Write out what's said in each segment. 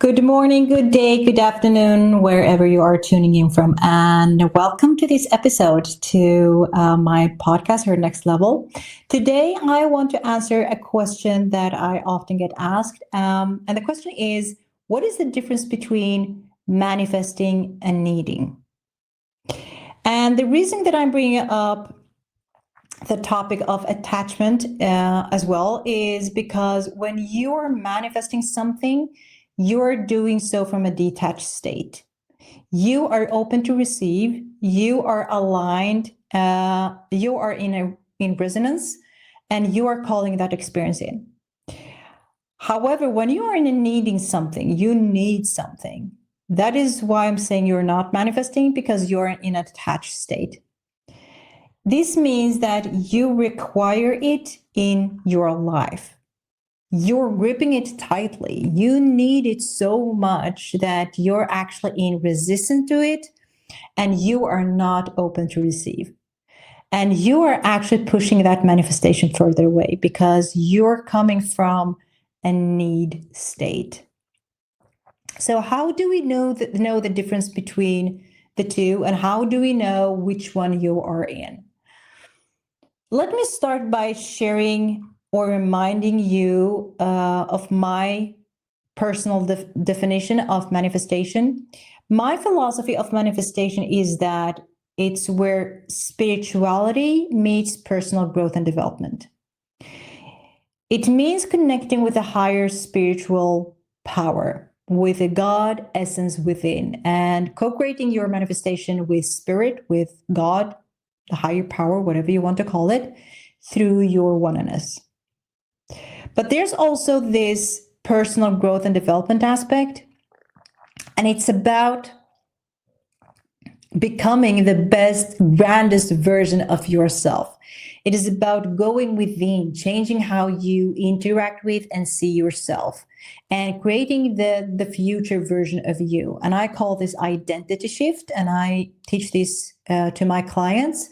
Good morning, good day, good afternoon, wherever you are tuning in from. And welcome to this episode to my podcast, Her Next Level. Today, I want to answer a question that I often get asked. And the question is, what is the difference between manifesting and needing? And the reason that I'm bringing up the topic of attachment as well is because when you are manifesting something, you're doing so from a detached state. You are open to receive. You are aligned. You are in resonance, and you are calling that experience in. However, when you are in a needing something, you need something. That is why I'm saying you're not manifesting, because you're in an attached state. This means that you require it in your life. You're gripping it tightly. You need it so much that you're actually in resistance to it, and you are not open to receive. And you are actually pushing that manifestation further away because you're coming from a need state. So how do we know the difference between the two, and how do we know which one you are in? Let me start by sharing or reminding you of my personal definition of manifestation. My philosophy of manifestation is that it's where spirituality meets personal growth and development. It means connecting with a higher spiritual power, with a God essence within, and co-creating your manifestation with spirit, with God, the higher power, whatever you want to call it, through your oneness. But there's also this personal growth and development aspect, and it's about becoming the best, grandest version of yourself. It is about going within, changing how you interact with and see yourself, and creating the future version of you. And I call this identity shift, and I teach this to my clients.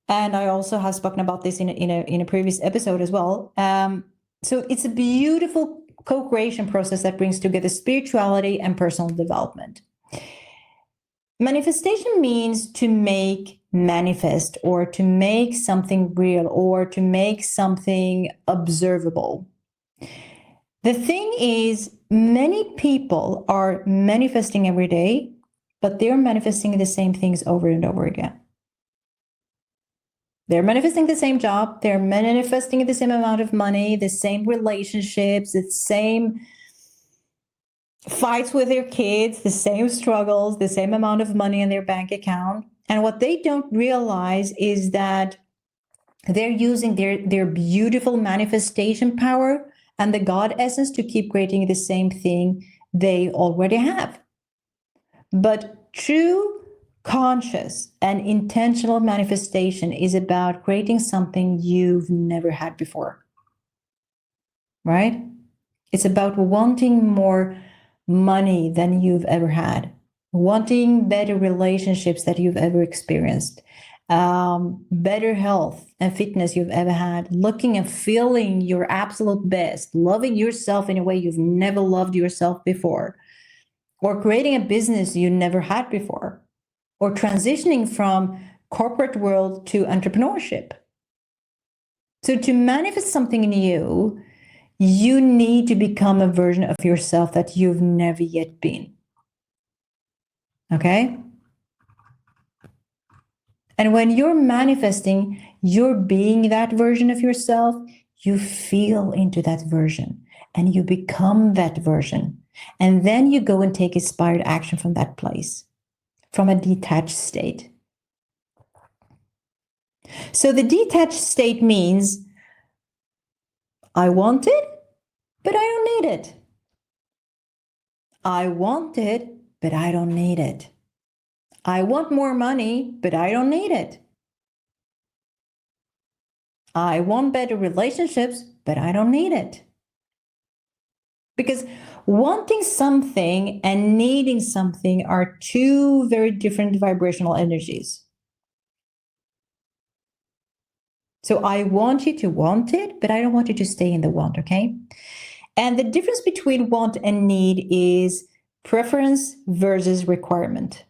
And I also have spoken about this in a previous episode as well. So it's a beautiful co-creation process that brings together spirituality and personal development. Manifestation means to make manifest, or to make something real, or to make something observable. The thing is, many people are manifesting every day, but they're manifesting the same things over and over again. They're manifesting the same job. They're manifesting the same amount of money, the same relationships, the same fights with their kids, the same struggles, the same amount of money in their bank account. And what they don't realize is that they're using their beautiful manifestation power and the God essence to keep creating the same thing they already have. But true conscious and intentional manifestation is about creating something you've never had before, right? It's about wanting more money than you've ever had, wanting better relationships that you've ever experienced, better health and fitness you've ever had, looking and feeling your absolute best, loving yourself in a way you've never loved yourself before, or creating a business you never had before, or transitioning from corporate world to entrepreneurship. So to manifest something new, you need to become a version of yourself that you've never yet been. Okay? And when you're manifesting, you're being that version of yourself, you feel into that version and you become that version. And then you go and take inspired action from that place, from a detached state. So the detached state means I want it, but I don't need it. I want it, but I don't need it. I want more money, but I don't need it. I want better relationships, but I don't need it. Because wanting something and needing something are two very different vibrational energies. So I want you to want it, but I don't want you to stay in the want, okay? And the difference between want and need is preference versus requirement.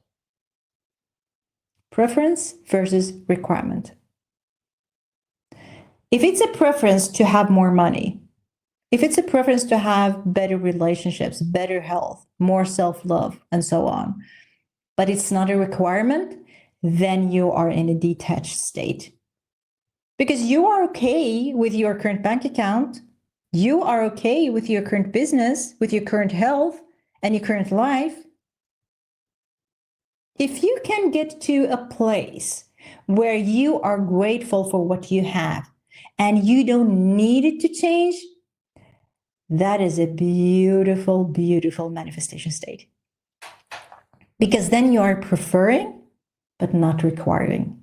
Preference versus requirement. If it's a preference to have more money, if it's a preference to have better relationships, better health, more self love, and so on, but it's not a requirement, then you are in a detached state. Because you are okay with your current bank account, you are okay with your current business, with your current health, and your current life. If you can get to a place where you are grateful for what you have and you don't need it to change, that is a beautiful, beautiful manifestation state. Because then you are preferring, but not requiring.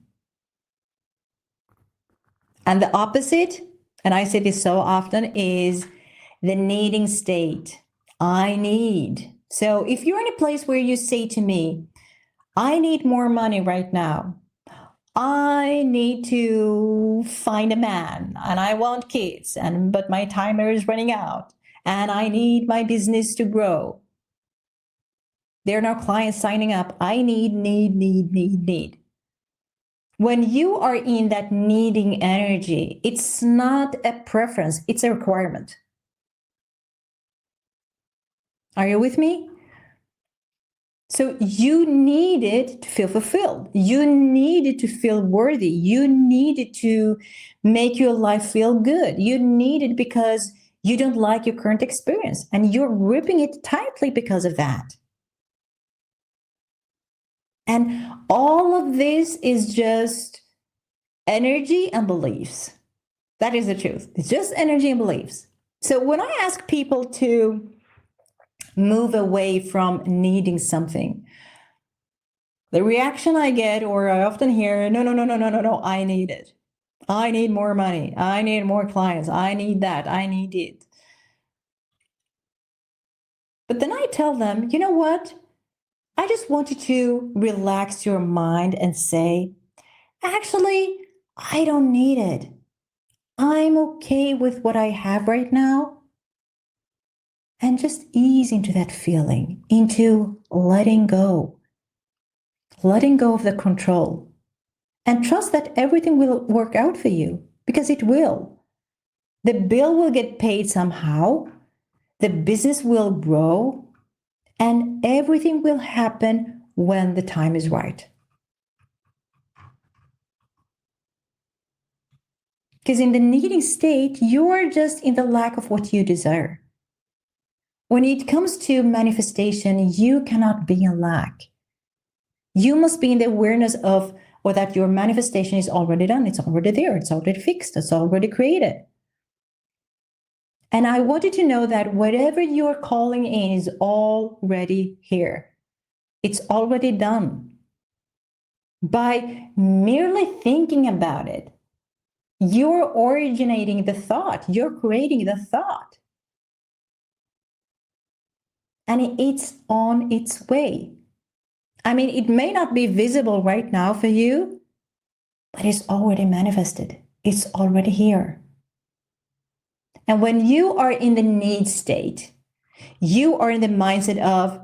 And the opposite, and I say this so often, is the needing state. I need. So if you're in a place where you say to me, I need more money right now, I need to find a man and I want kids, but my timer is running out and I need my business to grow. There are no clients signing up. I need. When you are in that needing energy, it's not a preference, it's a requirement. Are you with me? So you needed to feel fulfilled. You needed to feel worthy. You needed to make your life feel good. You need it because you don't like your current experience and you're gripping it tightly because of that. And all of this is just energy and beliefs. That is the truth. It's just energy and beliefs. So when I ask people to move away from needing something, the reaction I get, or I often hear, no, I need it. I need more money. I need more clients. I need that. I need it. But then I tell them, you know what? I just want you to relax your mind and say, actually, I don't need it. I'm okay with what I have right now. And just ease into that feeling, into letting go of the control, and trust that everything will work out for you because it will. The bill will get paid somehow, the business will grow, and everything will happen when the time is right. Because in the needing state, you're just in the lack of what you desire. When it comes to manifestation, you cannot be in lack. You must be in the awareness of, or that your manifestation is already done. It's already there. It's already fixed. It's already created. And I want you to know that whatever you're calling in is already here. It's already done. By merely thinking about it, you're originating the thought. You're creating the thought. And it's on its way. I mean, it may not be visible right now for you, but it's already manifested. It's already here. And when you are in the need state, you are in the mindset of,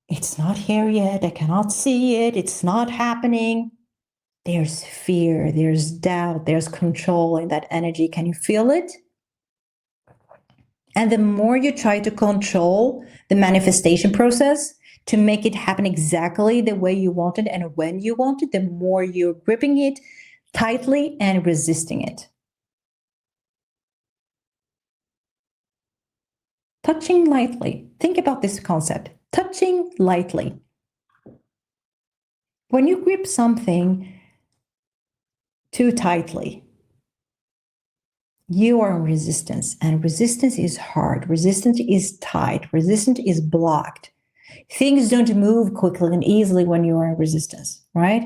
it's not here yet. I cannot see it. It's not happening. There's fear, there's doubt, there's control in that energy. Can you feel it? And the more you try to control the manifestation process to make it happen exactly the way you want it and when you want it, the more you're gripping it tightly and resisting it. Touching lightly. Think about this concept. Touching lightly. When you grip something too tightly, you are in resistance, and resistance is hard. Resistance is tight. Resistance is blocked. Things don't move quickly and easily when you are in resistance, right?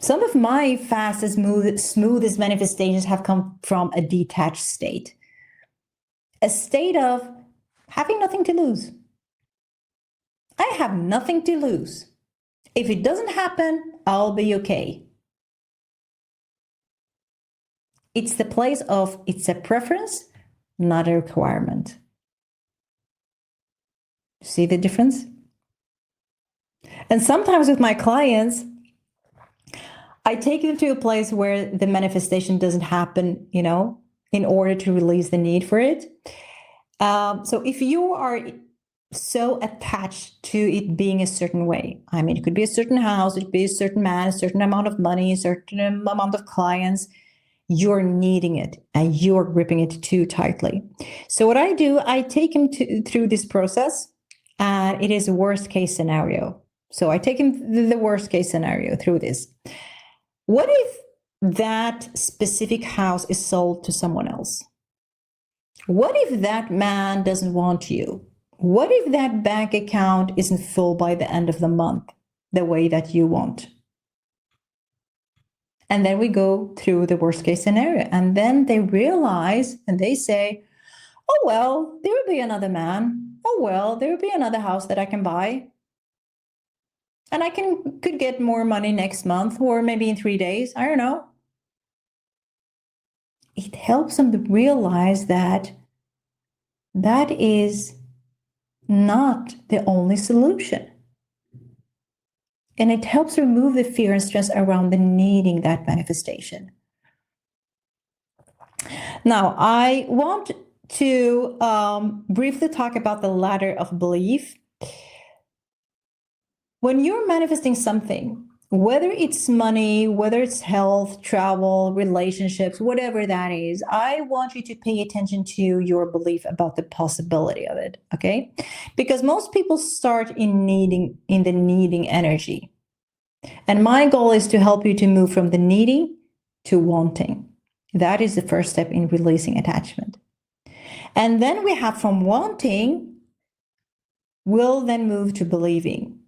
Some of my fastest, smoothest manifestations have come from a detached state, a state of having nothing to lose. I have nothing to lose. If it doesn't happen, I'll be okay. It's the place of it's a preference, not a requirement. See the difference? And sometimes with my clients, I take them to a place where the manifestation doesn't happen, in order to release the need for it. So if you are so attached to it being a certain way, I mean, it could be a certain house, it could be a certain man, a certain amount of money, a certain amount of clients, you're needing it and you're gripping it too tightly. So what I do, I take him through this process, and it is a worst case scenario. So I take him the worst case scenario through this. What if that specific house is sold to someone else? What if that man doesn't want you? What if that bank account isn't full by the end of the month the way that you want? And then we go through the worst case scenario. And then they realize and they say, oh, well, there will be another man. Oh, well, there will be another house that I can buy. And I could get more money next month or maybe in 3 days. I don't know. It helps them to realize that that is not the only solution. And it helps remove the fear and stress around the needing that manifestation. Now, I want to briefly talk about the ladder of belief. When you're manifesting something, whether it's money, whether it's health, travel, relationships, whatever that is, I want you to pay attention to your belief about the possibility of it, okay? Because most people start in the needing energy. And my goal is to help you to move from the needing to wanting. That is the first step in releasing attachment. And then we have from wanting, we'll then move to believing.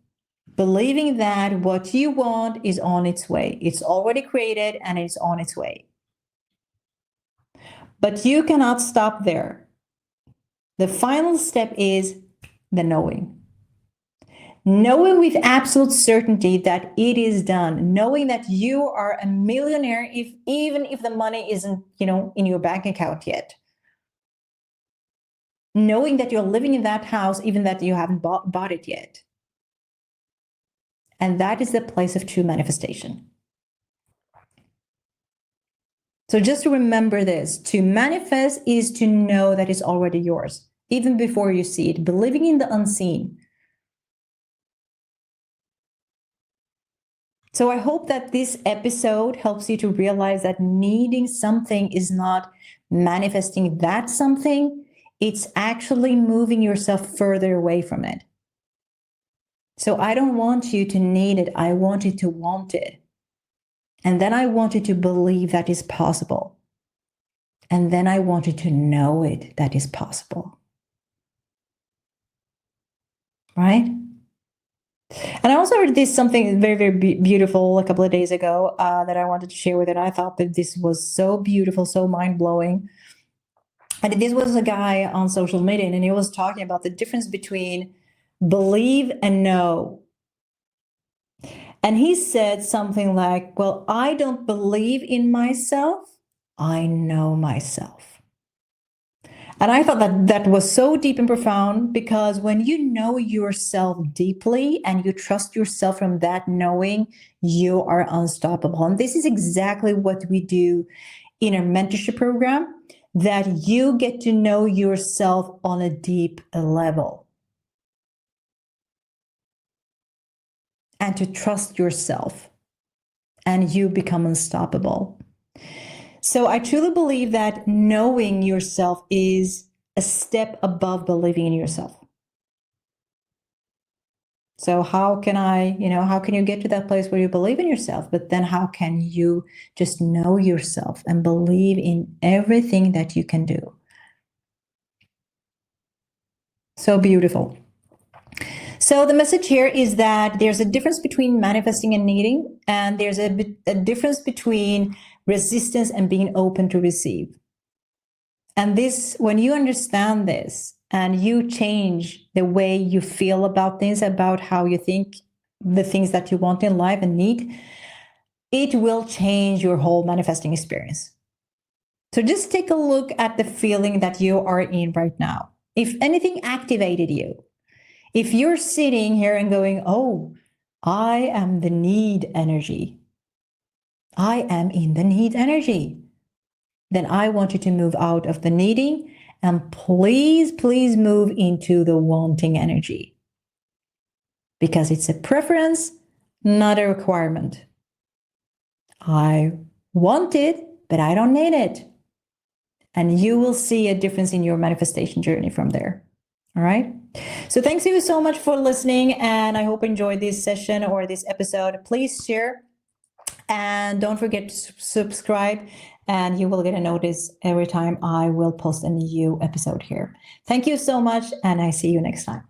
Believing that what you want is on its way. It's already created and it's on its way. But you cannot stop there. The final step is the knowing. Knowing with absolute certainty that it is done, knowing that you are a millionaire, even if the money isn't, in your bank account yet. Knowing that you're living in that house, even that you haven't bought it yet. And that is the place of true manifestation. So just remember this, to manifest is to know that it's already yours, even before you see it, believing in the unseen. So I hope that this episode helps you to realize that needing something is not manifesting that something. It's actually moving yourself further away from it. So I don't want you to need it. I want you to want it. And then I want you to believe that is possible. And then I want you to know it, that is possible. Right? And I also heard something very, very beautiful a couple of days ago that I wanted to share with it. I thought that this was so beautiful, so mind-blowing. And this was a guy on social media, and he was talking about the difference between believe and know. And he said something like, well, I don't believe in myself, I know myself. And I thought that was so deep and profound, because when you know yourself deeply and you trust yourself from that knowing, you are unstoppable. And this is exactly what we do in our mentorship program, that you get to know yourself on a deep level and to trust yourself, and you become unstoppable. So I truly believe that knowing yourself is a step above believing in yourself. So how can you get to that place where you believe in yourself? But then how can you just know yourself and believe in everything that you can do? So beautiful. So the message here is that there's a difference between manifesting and needing, and there's a difference between resistance and being open to receive. And this, when you understand this and you change the way you feel about things, about how you think, the things that you want in life and need, it will change your whole manifesting experience. So just take a look at the feeling that you are in right now. If anything activated you, if you're sitting here and going, oh, I am the need energy, I am in the need energy, then I want you to move out of the needing and please, please move into the wanting energy, because it's a preference, not a requirement. I want it, but I don't need it. And you will see a difference in your manifestation journey from there. All right. So thanks you so much for listening. And I hope you enjoyed this session or this episode. Please share and don't forget to subscribe, and you will get a notice every time I will post a new episode here. Thank you so much. And I see you next time.